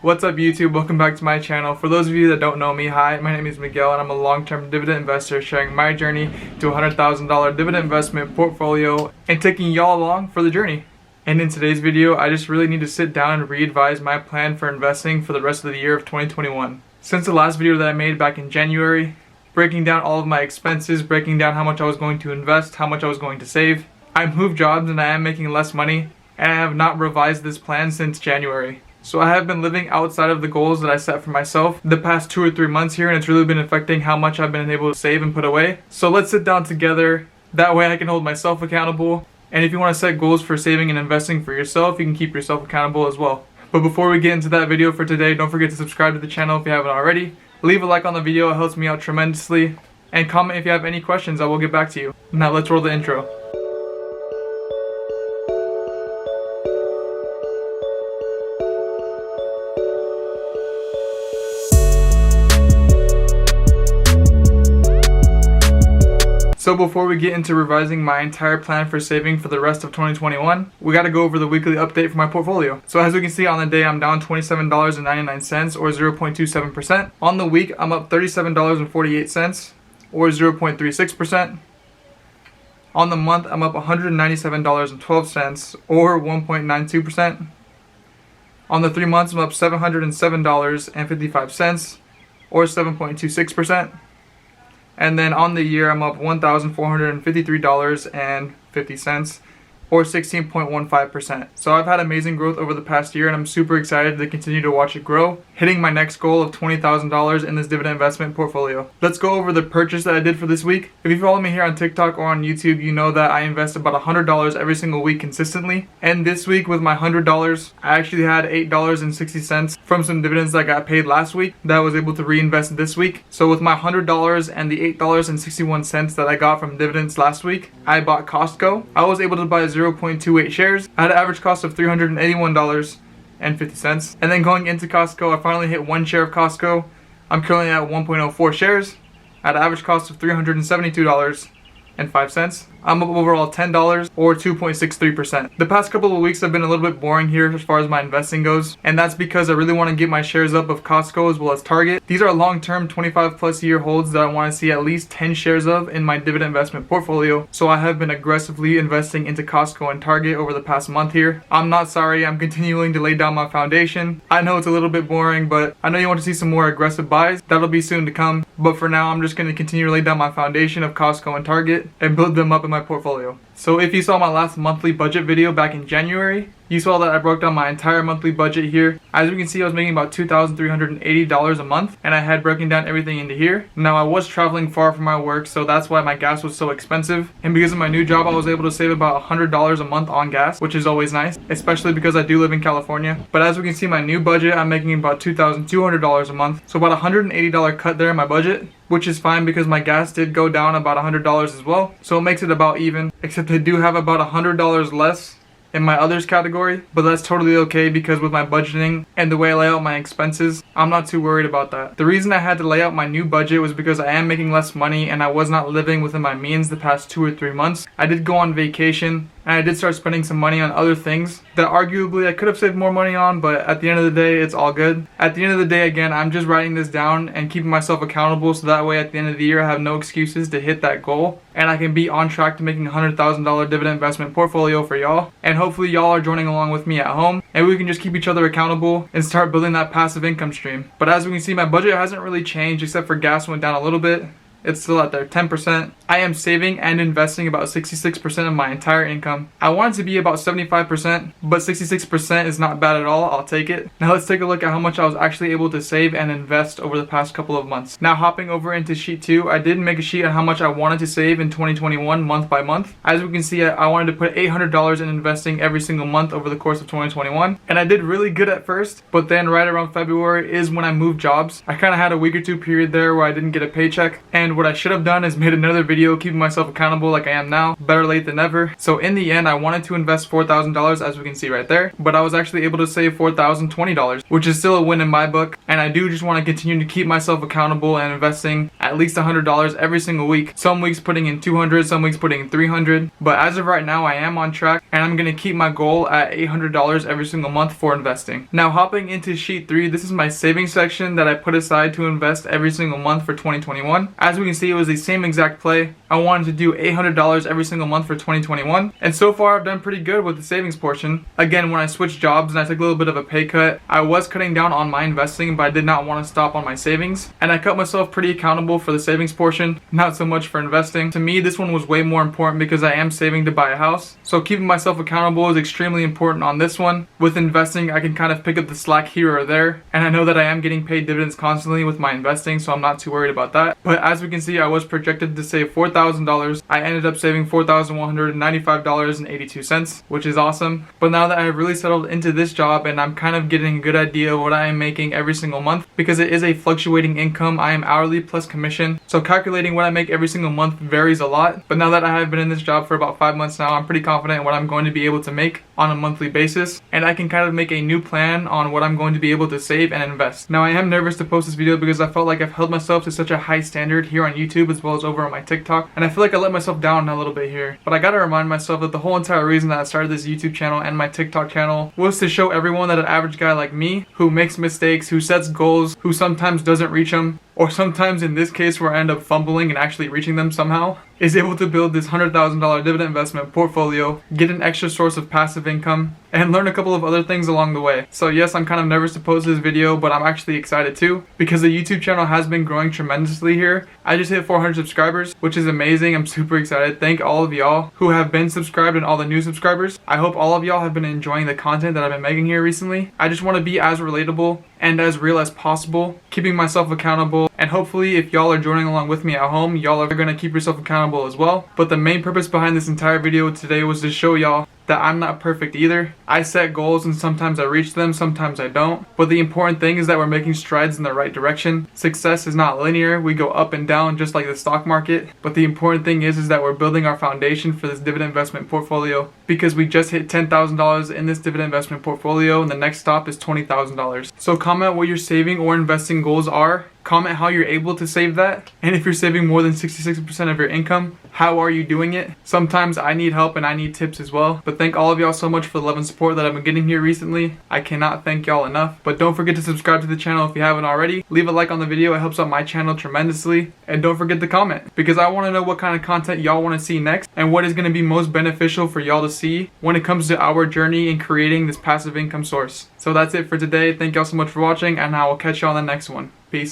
What's up YouTube? Welcome back to my channel. For those of you that don't know me, hi, my name is Miguel and I'm a long-term dividend investor sharing my journey to a $100,000 dividend investment portfolio and taking y'all along for the journey. And in today's video, I just really need to sit down and re-advise my plan for investing for the rest of the year of 2021. Since the last video that I made back in January, breaking down all of my expenses, breaking down how much I was going to invest, how much I was going to save, I moved jobs and I am making less money and I have not revised this plan since January. So I have been living outside of the goals that I set for myself the past 2 or 3 months here, and it's really been affecting how much I've been able to save and put away. So let's sit down together, that way I can hold myself accountable. And if you want to set goals for saving and investing for yourself, you can keep yourself accountable as well. But before we get into that video for today, don't forget to subscribe to the channel if you haven't already. Leave a like on the video, it helps me out tremendously. And comment if you have any questions, I will get back to you. Now let's roll the intro. So before we get into revising my entire plan for saving for the rest of 2021, we gotta go over the weekly update for my portfolio. So as we can see on the day, I'm down $27.99 or 0.27%. On the week, I'm up $37.48 or 0.36%. On the month, I'm up $197.12 or 1.92%. On the 3 months, I'm up $707.55 or 7.26%. And then on the year, I'm up $1,453.50 or 16.15%. So I've had amazing growth over the past year and I'm super excited to continue to watch it grow, hitting my next goal of $20,000 in this dividend investment portfolio. Let's go over the purchase that I did for this week. If you follow me here on TikTok or on YouTube, you know that I invest about $100 every single week consistently. And this week with my $100, I actually had $8.60 from some dividends that got paid last week that I was able to reinvest this week. So with my $100 and the $8.61 that I got from dividends last week, I bought Costco. I was able to buy 0.28 shares at an average cost of $381.50. And then going into Costco, I finally hit 1 share of Costco. I'm currently at 1.04 shares at an average cost of $372.05. I'm up overall $10 or 2.63%. The past couple of weeks have been a little bit boring here as far as my investing goes, and that's because I really want to get my shares up of Costco as well as Target. These are long-term 25+ year holds that I want to see at least 10 shares of in my dividend investment portfolio. So I have been aggressively investing into Costco and Target over the past month here. I'm not sorry, I'm continuing to lay down my foundation. I know it's a little bit boring, but I know you want to see some more aggressive buys. That'll be soon to come. But for now, I'm just going to continue to lay down my foundation of Costco and Target and build them up in my portfolio. So if you saw my last monthly budget video back in January, you saw that I broke down my entire monthly budget here. As you can see, I was making about $2,380 a month, and I had broken down everything into here. Now I was traveling far from my work, so that's why my gas was so expensive. And because of my new job, I was able to save about $100 a month on gas, which is always nice, especially because I do live in California. But as we can see, my new budget, I'm making about $2,200 a month. So about $180 cut there in my budget, which is fine because my gas did go down about $100 as well. So it makes it about even, except I do have about $100 less in my others category, but that's totally okay because with my budgeting and the way I lay out my expenses, I'm not too worried about that. The reason I had to lay out my new budget was because I am making less money and I was not living within my means the past 2 or 3 months. I did go on vacation and I did start spending some money on other things that arguably I could have saved more money on, but at the end of the day, it's all good. At the end of the day, again, I'm just writing this down and keeping myself accountable so that way at the end of the year, I have no excuses to hit that goal and I can be on track to making a $100,000 dividend investment portfolio for y'all. And hopefully y'all are joining along with me at home and we can just keep each other accountable and start building that passive income stream. But as we can see, my budget hasn't really changed except for gas went down a little bit. It's still at there, 10%. I am saving and investing about 66% of my entire income. I want it to be about 75%, but 66% is not bad at all. I'll take it. Now let's take a look at how much I was actually able to save and invest over the past couple of months. Now hopping over into sheet 2, I did make a sheet on how much I wanted to save in 2021 month by month. As we can see, I wanted to put $800 in investing every single month over the course of 2021. And I did really good at first, but then right around February is when I moved jobs. I kind of had a week or 2 period there where I didn't get a paycheck, and what I should have done is made another video keeping myself accountable like I am now. Better late than never. So in the end, I wanted to invest $4,000 as we can see right there, but I was actually able to save $4,020, which is still a win in my book. And I do just want to continue to keep myself accountable and investing at at least $100 every single week. Some weeks putting in $200, some weeks putting in $300. But as of right now, I am on track, and I'm gonna keep my goal at $800 every single month for investing. Now, hopping into sheet 3, this is my savings section that I put aside to invest every single month for 2021. As we can see, it was the same exact play. I wanted to do $800 every single month for 2021, and so far I've done pretty good with the savings portion. Again, when I switched jobs and I took a little bit of a pay cut, I was cutting down on my investing, but I did not want to stop on my savings, and I cut myself pretty accountable for the savings portion, not so much for investing. To me, this one was way more important because I am saving to buy a house, so keeping myself accountable is extremely important on this one. With investing, I can kind of pick up the slack here or there, and I know that I am getting paid dividends constantly with my investing, so I'm not too worried about that. But as we can see, I was projected to save $4,000. I ended up saving $4,195.82, which is awesome. But now that I have really settled into this job and I'm kind of getting a good idea of what I am making every single month, because it is a fluctuating income, I am hourly plus commission, so calculating what I make every single month varies a lot. But now that I have been in this job for about 5 months now, I'm pretty confident in what I'm going to be able to make on a monthly basis, and I can kind of make a new plan on what I'm going to be able to save and invest. Now, I am nervous to post this video because I felt like I've held myself to such a high standard here on YouTube as well as over on my TikTok, and I feel like I let myself down a little bit here. But I gotta remind myself that the whole entire reason that I started this YouTube channel and my TikTok channel was to show everyone that an average guy like me, who makes mistakes, who sets goals, who sometimes doesn't reach them, or sometimes in this case where I end up fumbling and actually reaching them somehow, is able to build this $100,000 dividend investment portfolio, get an extra source of passive income, and learn a couple of other things along the way. So yes, I'm kind of nervous to post this video, but I'm actually excited too, because the YouTube channel has been growing tremendously here. I just hit 400 subscribers, which is amazing. I'm super excited. Thank all of y'all who have been subscribed and all the new subscribers. I hope all of y'all have been enjoying the content that I've been making here recently. I just want to be as relatable and as real as possible, keeping myself accountable, and hopefully if y'all are joining along with me at home, y'all are gonna keep yourself accountable as well. But the main purpose behind this entire video today was to show y'all that I'm not perfect either. I set goals and sometimes I reach them, sometimes I don't. But the important thing is that we're making strides in the right direction. Success is not linear. We go up and down just like the stock market. But the important thing is that we're building our foundation for this dividend investment portfolio, because we just hit $10,000 in this dividend investment portfolio and the next stop is $20,000. So comment what your saving or investing goals are. Comment how you're able to save that, and if you're saving more than 66% of your income, how are you doing it? Sometimes I need help and I need tips as well. But thank all of y'all so much for the love and support that I've been getting here recently. I cannot thank y'all enough. But don't forget to subscribe to the channel if you haven't already. Leave a like on the video, it helps out my channel tremendously. And don't forget to comment, because I want to know what kind of content y'all want to see next and what is going to be most beneficial for y'all to see when it comes to our journey in creating this passive income source. So that's it for today. Thank y'all so much for watching, and I will catch y'all on the next one. Peace.